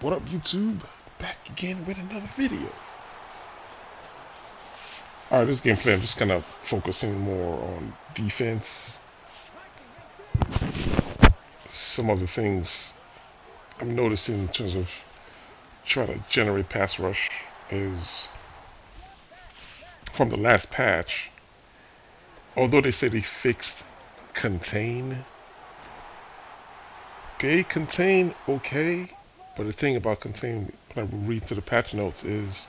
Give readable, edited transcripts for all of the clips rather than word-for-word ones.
What up, YouTube? Back again with another video. Alright, this gameplay I'm just kind of focusing more on defense. Some of the things I'm noticing in terms of trying to generate pass rush is from the last patch. Although they say they fixed contain, okay. But the thing about contain, when I read through the patch notes, is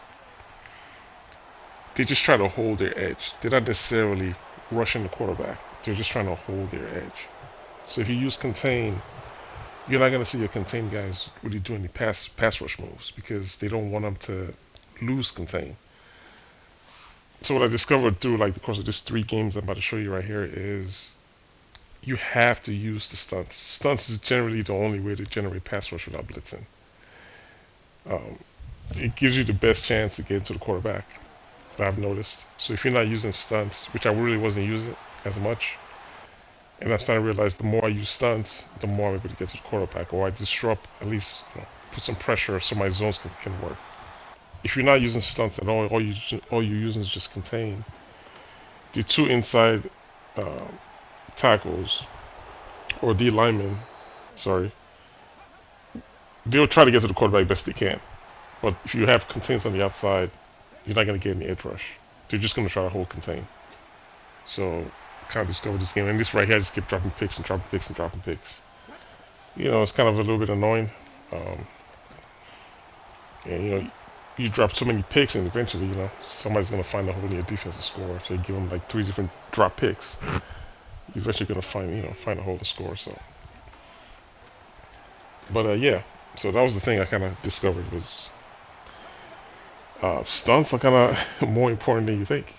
they just try to hold their edge. They're not necessarily rushing the quarterback. They're just trying to hold their edge. So if you use contain, you're not going to see your contain guys really doing any pass rush moves because they don't want them to lose contain. So what I discovered through like the course of these 3 games I'm about to show you right here is you have to use the stunts. Stunts is generally the only way to generate pass rush without blitzing. It gives you the best chance to get into the quarterback, I've noticed. So if you're not using stunts, which I really wasn't using as much, and I'm starting to realize the more I use stunts, the more I'm able to get to the quarterback, or I disrupt, at least put some pressure so my zones can work. If you're not using stunts at all you're using is just contain, the 2 inside tackles, or D linemen, sorry, they'll try to get to the quarterback best they can. But if you have contains on the outside, you're not going to get any edge rush. They're just going to try to hold contain. So, kind of discovered this game. And this right here, I just keep dropping picks and dropping picks and dropping picks. You know, it's kind of a little bit annoying. And, you know, you drop so many picks and eventually, you know, somebody's going to find a hole in your defense to score. So you give them like 3 different drop picks. You're eventually going to find a hole to score. So, but yeah. So that was the thing I kind of discovered was stunts are kind of more important than you think.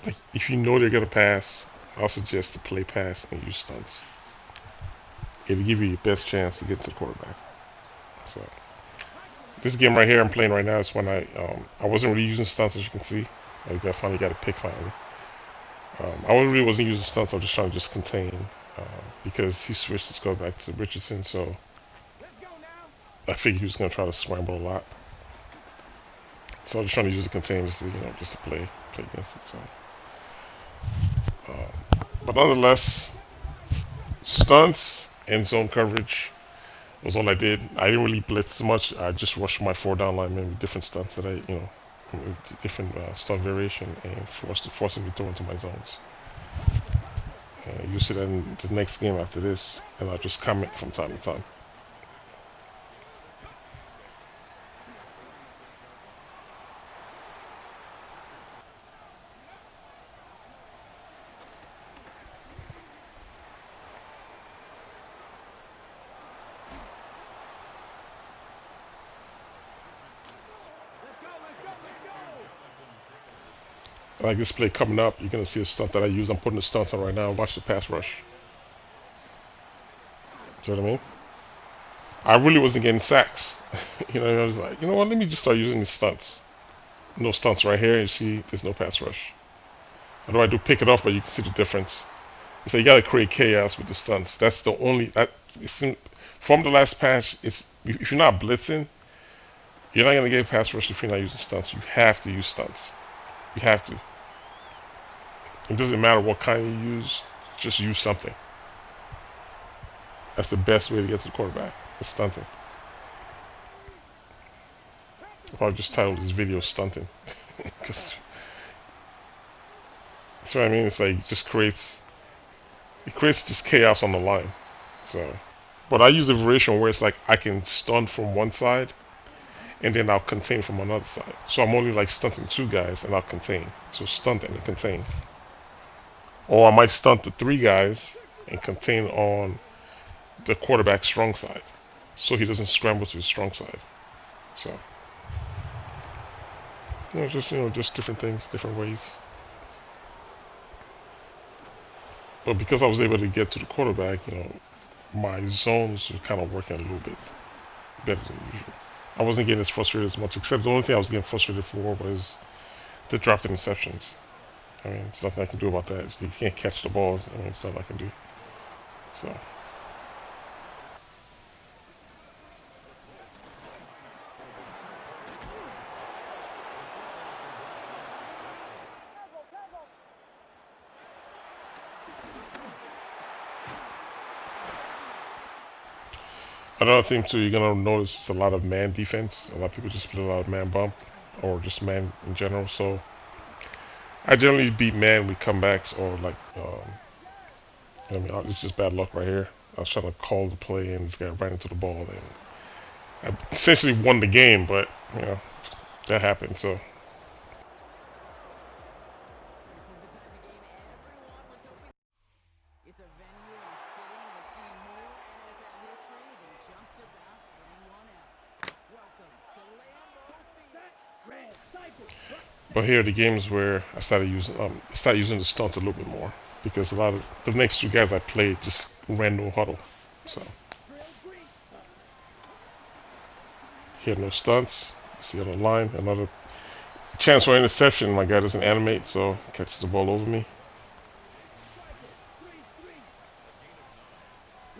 Like if you know they're gonna pass, I'll suggest to play pass and use stunts. It'll give you your best chance to get to the quarterback. So this game right here I'm playing right now is when I wasn't really using stunts, as you can see. Like I finally got a pick finally. I really wasn't using stunts. I was just trying to just contain because he switched his quarterback to Richardson, so I figured he was gonna try to scramble a lot. So I'm just trying to use the contain just to, just to play against it. So, but nonetheless, stunts and zone coverage was all I did. I didn't really blitz much. I just rushed my 4 down linemen with different stunts that different stunt variation, and forcing me to throw into my zones. You'll see that in the next game after this, and I'll just comment from time to time. Like this play coming up, you're going to see a stunt that I use. I'm putting the stunts on right now. Watch the pass rush. See what I mean? I really wasn't getting sacks. I was like, you know what, let me just start using these stunts. No stunts right here. You see, there's no pass rush. Although I do pick it off, but you can see the difference. So you got to create chaos with the stunts. That's the only... from the last patch, if you're not blitzing, you're not going to get pass rush if you're not using stunts. You have to use stunts. You have to. It doesn't matter what kind you use, just use something. That's the best way to get to the quarterback, is stunting. I'll probably just title this video Stunting. Because that's what I mean. It's like it creates just chaos on the line. So, but I use a variation where it's like I can stunt from one side and then I'll contain from another side. So I'm only like stunting 2 guys and I'll contain. So stunt and contain. Or I might stunt the 3 guys and contain on the quarterback's strong side, so he doesn't scramble to his strong side. So, just different things, different ways. But because I was able to get to the quarterback, my zones were kind of working a little bit better than usual. I wasn't getting as frustrated as much, except the only thing I was getting frustrated for was the dropped interceptions. I mean, there's nothing I can do about that. If you can't catch the balls, there's nothing I can do. So, Another thing too, you're gonna notice a lot of man defense. A lot of people just play a lot of man bump, or just man in general. So I generally beat man with comebacks or like, I mean, it's just bad luck right here. I was trying to call the play and this guy ran into the ball and I essentially won the game, but you know that happened. So but here the games where I started using the stunts a little bit more because a lot of the next two guys I played just ran no huddle. So here no stunts. See on the line, another chance for interception. My guy doesn't animate, so catches the ball over me.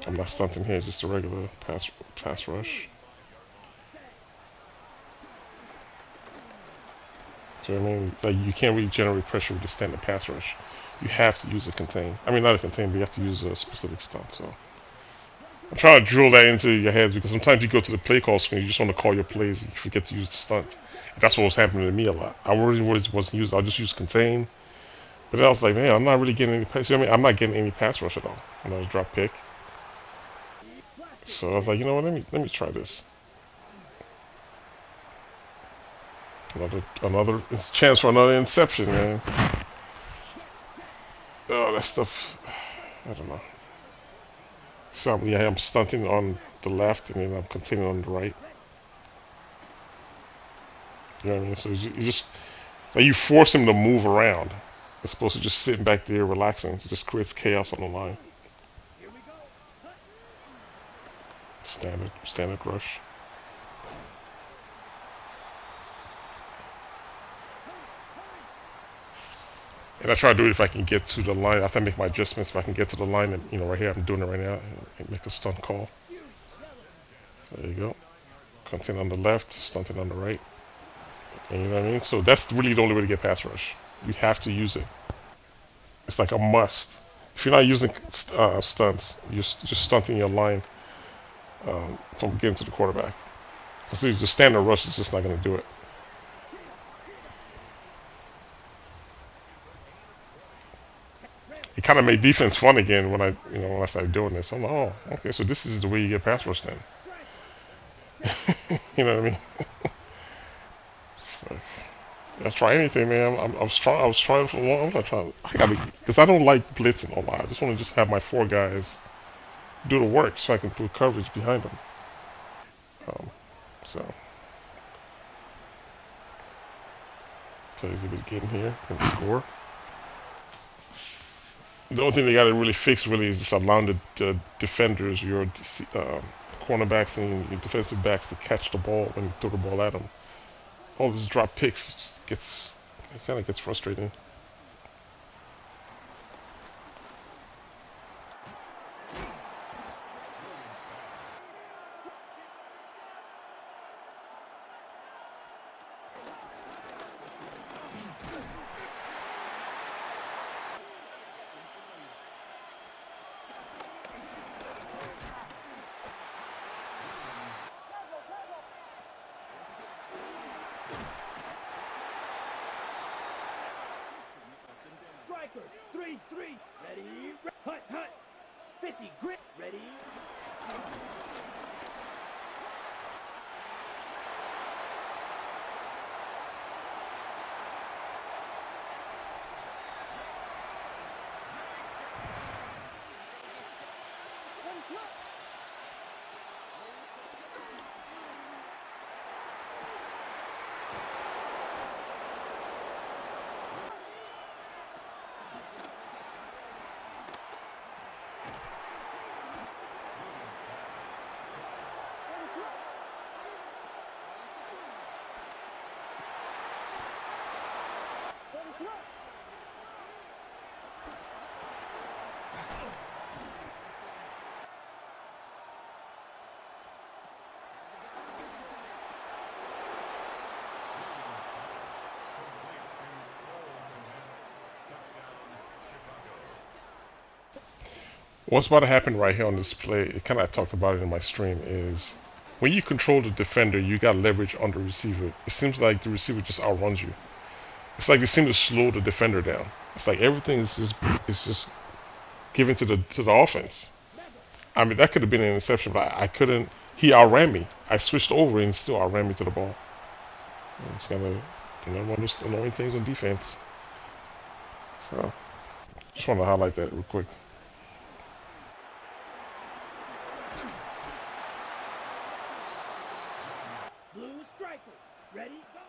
I'm not stunting here, just a regular pass rush. So I mean, like you can't really generate pressure with a standard pass rush. You have to use a contain. I mean, not a contain, but you have to use a specific stunt. So I'm trying to drill that into your heads because sometimes you go to the play call screen, you just want to call your plays, and you forget to use the stunt. That's what was happening to me a lot. I really wasn't using. I just use contain, but then I was like, man, I'm not really getting any pass. I mean, I'm not getting any pass rush at all. And I was drop pick. So I was like, you know what? Let me try this. Another chance for another inception, man. Oh, that stuff. I don't know. So yeah, I'm stunting on the left and then I'm continuing on the right. You know what I mean? So you just like you force him to move around, as opposed to just sitting back there relaxing. It just creates chaos on the line. Standard rush. And I try to do it if I can get to the line. After I make my adjustments, if I can get to the line, and right here, I'm doing it right now, and make a stunt call. So there you go. Content on the left, stunting on the right. And you know what I mean? So that's really the only way to get pass rush. You have to use it. It's like a must. If you're not using stunts, you're just stunting your line from getting to the quarterback. Because the standard rush is just not going to do it. It kind of made defense fun again when I started doing this. I'm like, oh, okay, so this is the way you get pass rush then. You know what I mean? So, let's try anything, man. I was trying for a long. I'm not trying. I gotta because I don't like blitzing a lot. I just want to just have my four guys do the work so I can put coverage behind them. Um, so plays a bit getting here and score. The only thing they got to really fix really is just allowing the defenders, your cornerbacks and your defensive backs to catch the ball when you throw the ball at them. All this drop picks it kind of gets frustrating. Strikers, 3-3, ready, hut, hut, 50, grit, ready. what's about to happen right here on this play, it kind of talked about it in my stream, is when you control the defender, you got leverage on the receiver. It seems like the receiver just outruns you. It's like they seem to slow the defender down. It's like everything is just given to the offense. I mean, that could have been an interception, but I couldn't. He outran me. I switched over and he still outran me to the ball. It's kind of one of those annoying things on defense. So just want to highlight that real quick. Blue striker. Ready? Go.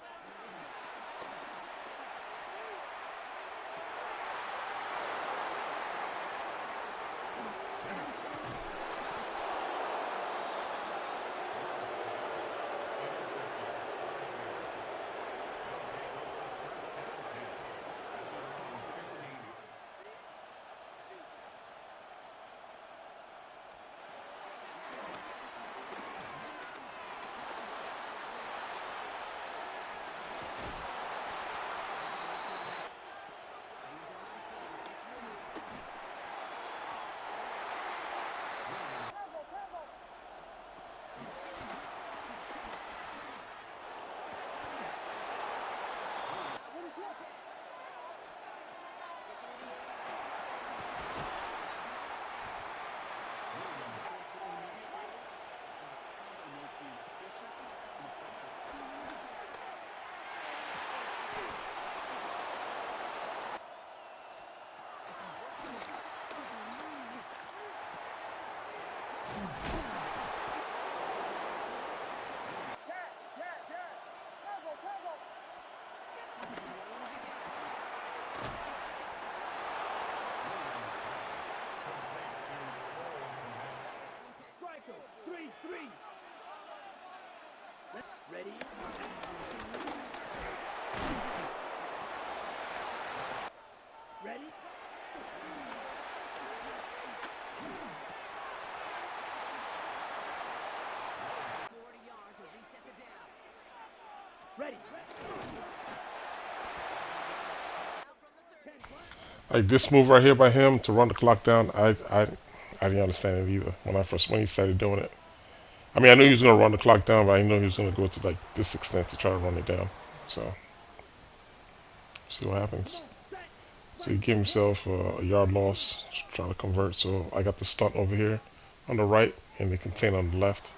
Striker. 3-3. Ready? Ready? Ready. Like this move right here by him to run the clock down, I didn't understand it either when he started doing it. I mean, I knew he was gonna run the clock down, but I didn't know he was gonna go to like this extent to try to run it down. So see what happens. So he gave himself a yard loss, trying to convert. So I got the stunt over here on the right and the contain on the left.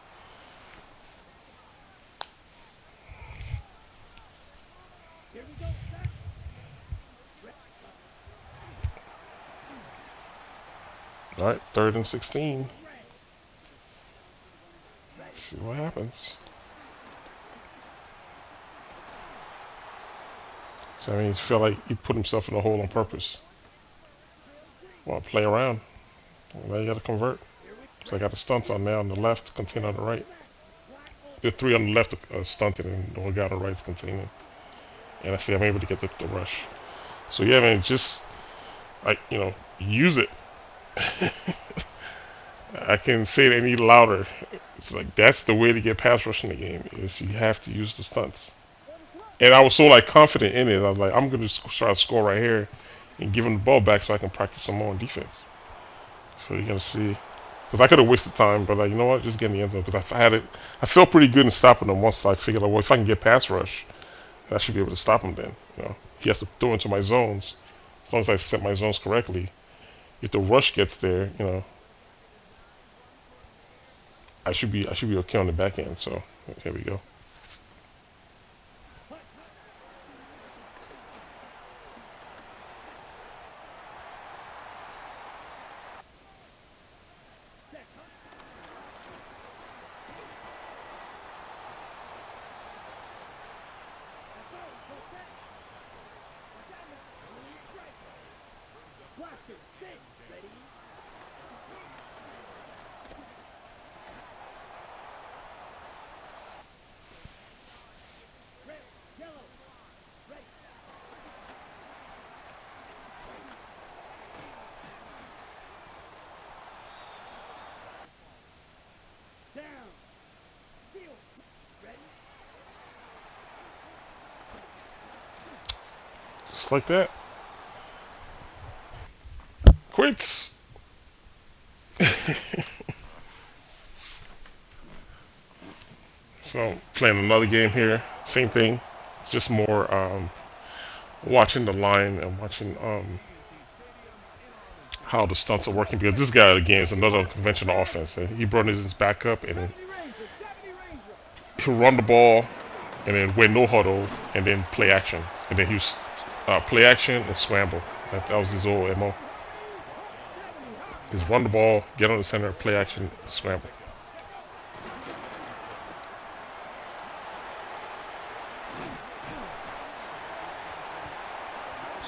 Here we go. Set. All right, 3rd and 16. See what happens. So I mean, he felt like he put himself in a hole on purpose. Want to play around? Now you got to convert. So I got the stunts on there on the left, contain on the right. The 3 on the left are stunted, and the one guy on the right is containing. And I see I'm able to get the rush. So yeah, man, just like use it. I can say it any louder. It's like that's the way to get pass rush in the game is you have to use the stunts. And I was so like confident in it. I was like, I'm gonna try to score right here and give him the ball back so I can practice some more on defense. So you're gonna see, because I could have wasted time, but like you know what, just get in the end zone because I had it. I felt pretty good in stopping him once I figured out well if I can get pass rush, I should be able to stop him then. He has to throw into my zones. As long as I set my zones correctly, if the rush gets there, I should be okay on the back end. So here we go. Blaster. Six. Ready? Red. Yellow. Ready. Down. Field. Ready? Just like that. Quits. playing another game here. Same thing. It's just more watching the line and watching how the stunts are working because this guy again is another unconventional offense. And he brought his back up and 70 Ranger, 70 Ranger. he'll run the ball and then win no huddle and then play action and then he was play action and scramble. That was his old mo. Just run the ball, get on the center, play action, scramble.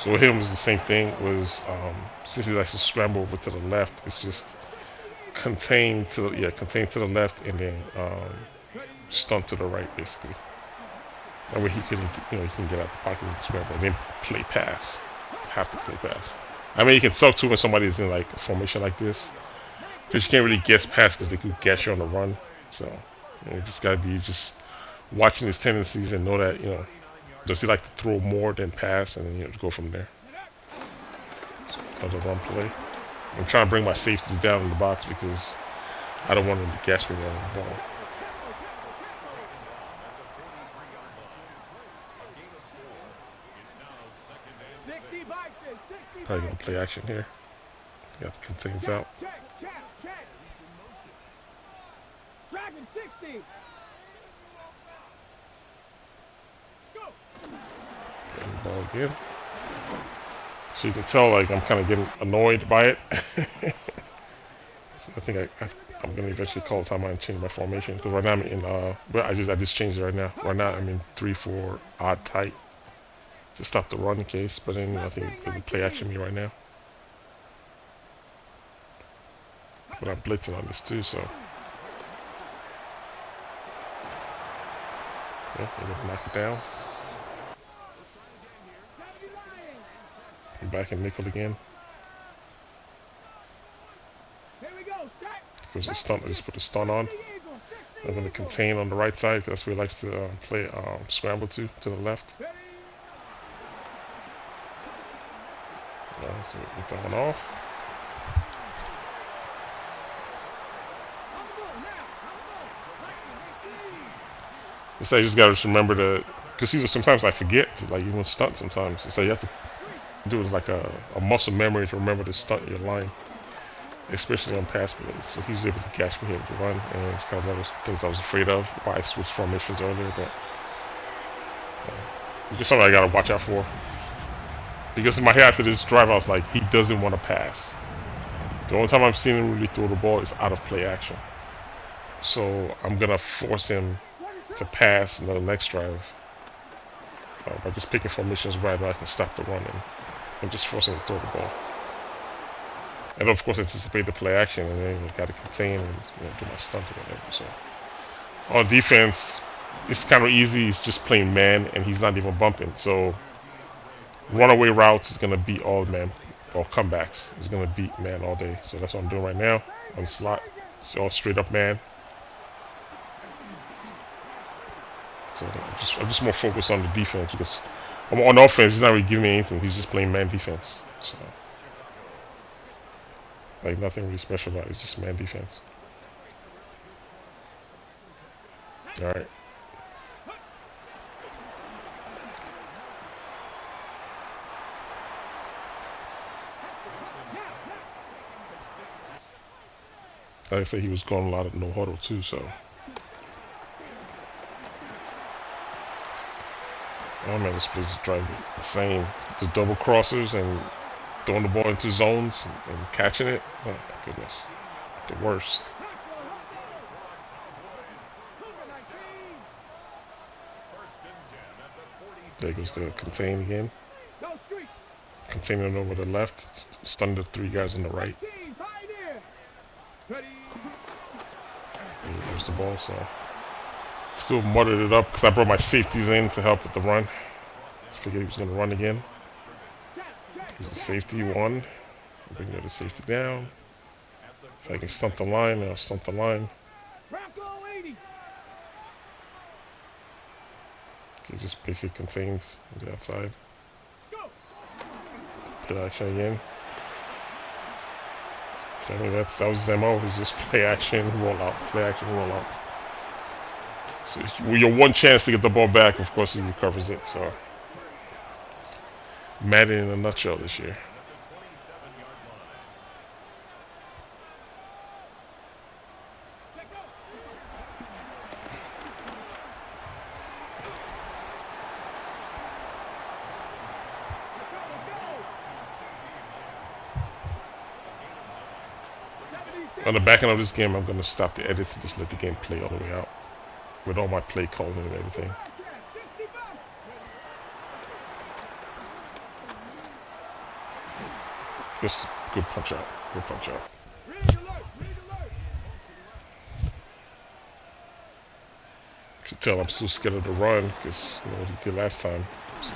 So with him was the same thing. Was since he likes to scramble over to the left, it's just contained to contained to the left and then stunt to the right basically. That way he can he can get out the pocket and scramble and then play pass. Have to play pass. I mean, you can suck too when somebody's in like a formation like this, because you can't really guess pass because they could get you on the run. So you just gotta be just watching his tendencies and know that does he like to throw more than pass, and then go from there. So another run play. I'm trying to bring my safeties down in the box because I don't want them to catch me on the ball. Probably gonna play action here. Got the contains out. Check. Dragon 60. Go. Getting the ball again. So you can tell like I'm kind of getting annoyed by it. So I think I'm gonna eventually call timeout and change my formation because right now I'm in well, I just changed it right now. Right now I'm in 3-4 odd tight to stop the run case, but then I think it's because of play action me right now. But I'm blitzing on this too, so yeah, they're gonna knock it down. I'm back in nickel again. Here we go. There's a stunt. I just put a stunt on. I'm gonna contain on the right side because that's where he likes to play scramble to the left. So we get that one off. It's like you just gotta remember to, because sometimes I forget to like even stunt sometimes. It's like you have to do it like a muscle memory to remember to stunt your line, especially on pass plays. So he's able to catch me here with the run, and it's kind of one of those things I was afraid of. Why I switched formations earlier, but it's just something I gotta watch out for. Because in my head after this drive, I was like, he doesn't want to pass. The only time I'm seeing him really throw the ball is out of play action. So I'm gonna force him to pass in the next drive by just picking formations right where I can stop the run and just force him to throw the ball. And of course anticipate the play action, and then you gotta contain and do my stunt or whatever. So on defense, it's kind of easy. He's just playing man, and he's not even bumping. So runaway routes is gonna beat all man, or comebacks is gonna beat man all day. So that's what I'm doing right now on slot. It's all straight up man. So I'm just more focused on the defense because I'm on offense. He's not really giving me anything. He's just playing man defense. So like nothing really special about it. It's just man defense. All right. Like I said, he was going a lot of no huddle too, so. Oh man, this place is driving me insane. The double crossers and throwing the ball into zones and catching it. Oh my goodness. The worst. There goes the contain again. Containing over the left. Stun the 3 guys on the right. And there's the ball, so still muddled it up because I brought my safeties in to help with the run. Figured he was going to run again. Here's the safety 1. Bring the other safety down. If I can stunt the line, I'll stunt the line. He just basically contains the outside. Play action again. So I mean that was his MO. He's just play action, roll out, play action, roll out. So your one chance to get the ball back, of course, he recovers it. So Madden in a nutshell this year. On the back end of this game, I'm going to stop the edits and just let the game play all the way out with all my play calling and everything. Just good punch out. Good punch out. You can tell I'm so scared of the run because you know what he did last time. So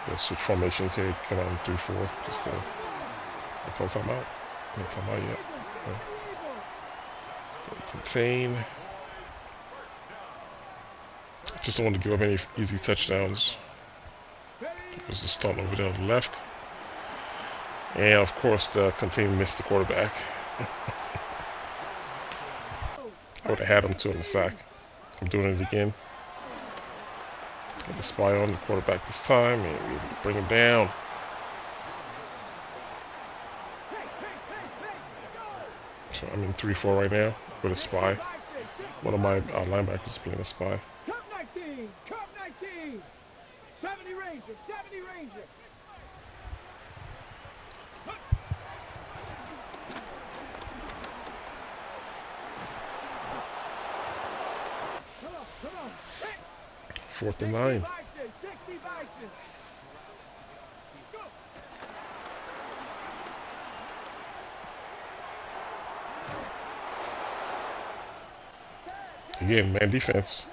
let's switch formations here. Come on 3-4. Just I call timeout. No timeout yet. Contain. Just don't want to give up any easy touchdowns. There's a stunt over there on the left. And of course the contain missed the quarterback. I would have had him too on the sack. I'm doing it again. Get the spy on the quarterback this time and we bring him down. So I'm in 3-4 right now with a spy. One of my linebackers playing a spy. Cup 19, Cup 19, 70 Ranger, 70 Ranger. Come on. 4th and 9. 60 Bison. Go. Again, man defense.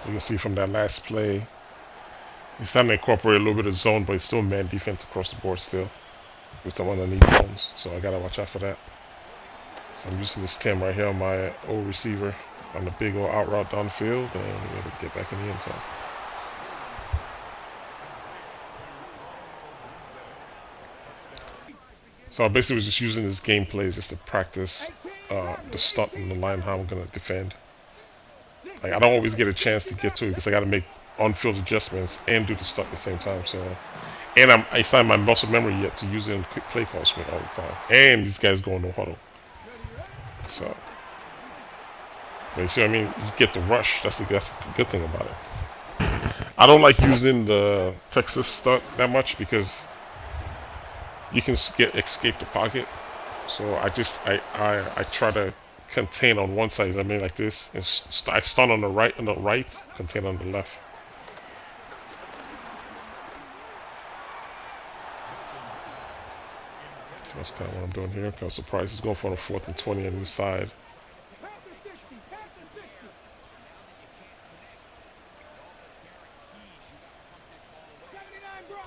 You can see from that last play, he's trying to incorporate a little bit of zone, but it's still man defense across the board still with some underneath zones. So I gotta watch out for that. So I'm using this stem right here on my old receiver on the big old out route down the field, and we gotta get back in the end zone. So I basically was just using this gameplay just to practice the stunt on the line, how I'm gonna defend. Like I don't always get a chance to get to it because I got to make on-field adjustments and do the stuff at the same time. So, and I find my muscle memory yet to use it in quick play calls for me all the time. And these guys go no huddle. So, but you see what I mean? You get the rush. That's the good thing about it. I don't like using the Texas stunt that much because you can escape the pocket. So I try to contain on one side. I mean like this, and I stun on the right, contain on the left. So that's kind of what I'm doing here. I'm kind of surprised he's going for a 4th and 20 on the side.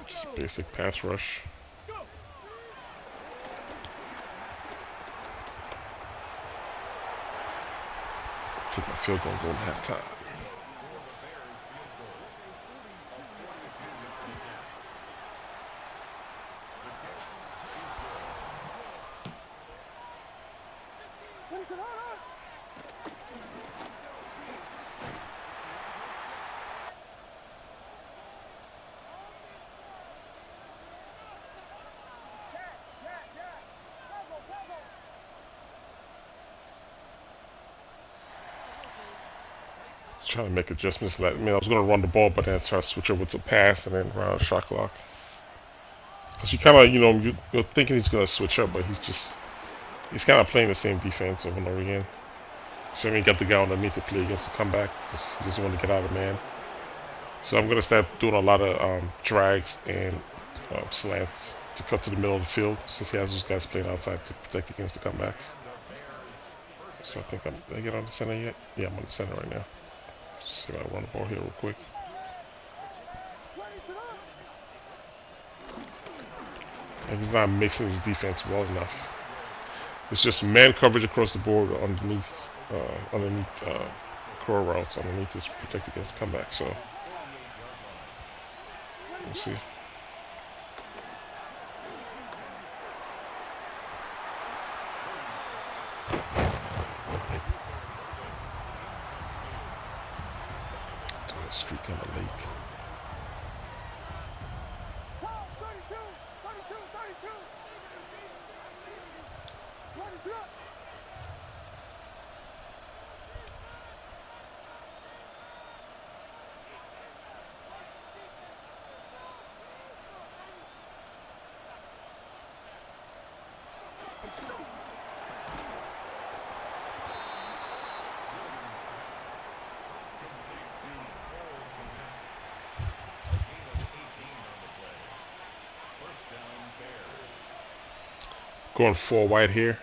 Just basic pass rush. Take my field goal, go in halftime. Trying to make adjustments. I mean, I was going to run the ball, but then I tried to switch over to pass and then run a shot clock. Because you kind of, you're thinking he's going to switch up, but he's kind of playing the same defense over and over again. So I mean, got the guy underneath to play against the comeback because he doesn't want to get out of man. So I'm going to start doing a lot of drags and slants to cut to the middle of the field since he has those guys playing outside to protect against the comebacks. So I think did I get on the center yet? Yeah, I'm on the center right now. Let's see if I run the ball here real quick. And he's not mixing his defense well enough. It's just man coverage across the board underneath core routes underneath to protect against comeback. So we'll see. Street kind of late. Going 4 wide here.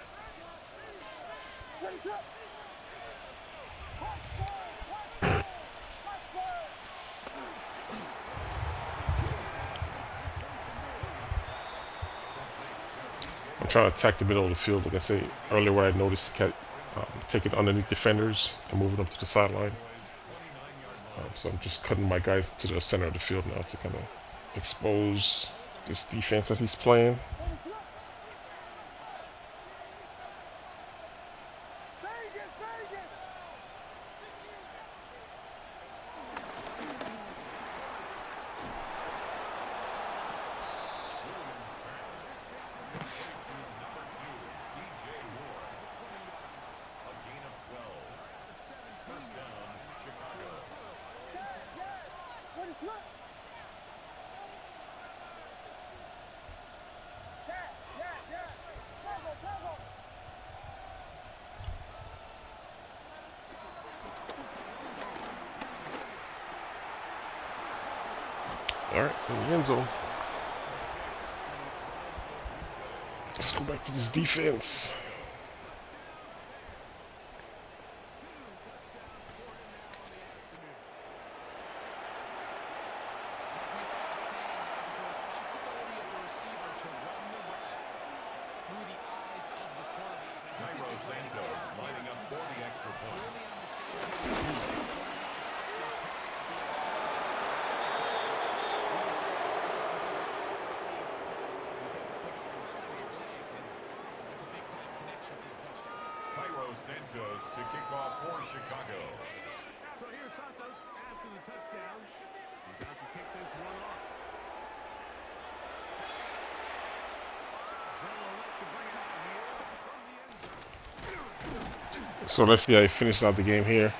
I'm trying to attack the middle of the field. Like I say earlier, where I noticed taking underneath defenders and moving them to the sideline. So I'm just cutting my guys to the center of the field now to kind of expose this defense that he's playing. Alright, in the end zone. Let's go back to this defense. Santos to kick off for Chicago. So here's Santos after the touchdown. He's out to kick this one off. So let's see how he finished out the game here.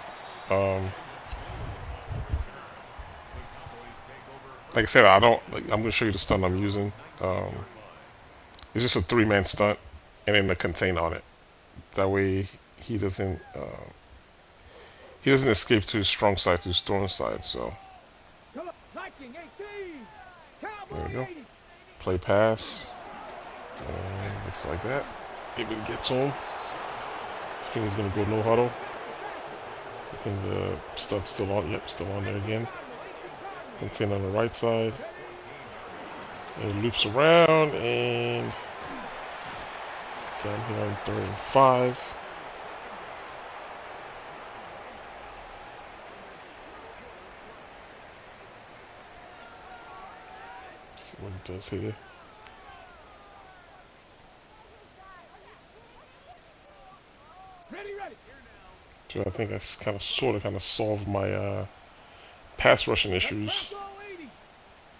Like I said, I'm gonna show you the stunt I'm using. It's just a 3-man stunt and then a contain on it. That way he doesn't escape to his strong side, to his throwing side. So there we go. Play pass. And looks like that. If it gets home, I think he's gonna go no huddle. I think the stunt's still on. Yep, still on there again. Contain on the right side. And it loops around and down here on 3rd and 5. See what it does here. So I think that's kind of solved my pass rushing issues.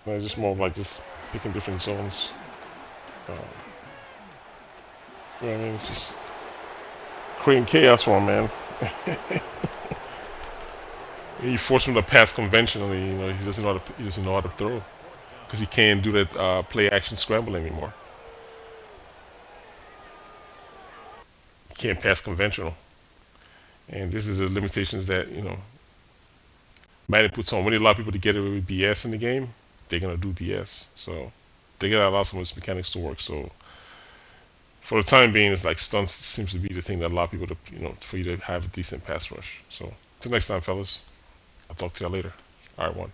And it's just more of like just picking different zones. You know what I mean? It's just creating chaos for him, man. You force him to pass conventionally. You know, he doesn't know how to throw because he can't do that play action scramble anymore. He can't pass conventional, and this is the limitations that Madden puts on. When you allow people to get away with BS in the game, they're gonna do BS. So they gotta allow some of its mechanics to work. So for the time being, it's like stunts seems to be the thing that allow people to, for you to have a decent pass rush. So till next time, fellas. I'll talk to y'all later. All right, one.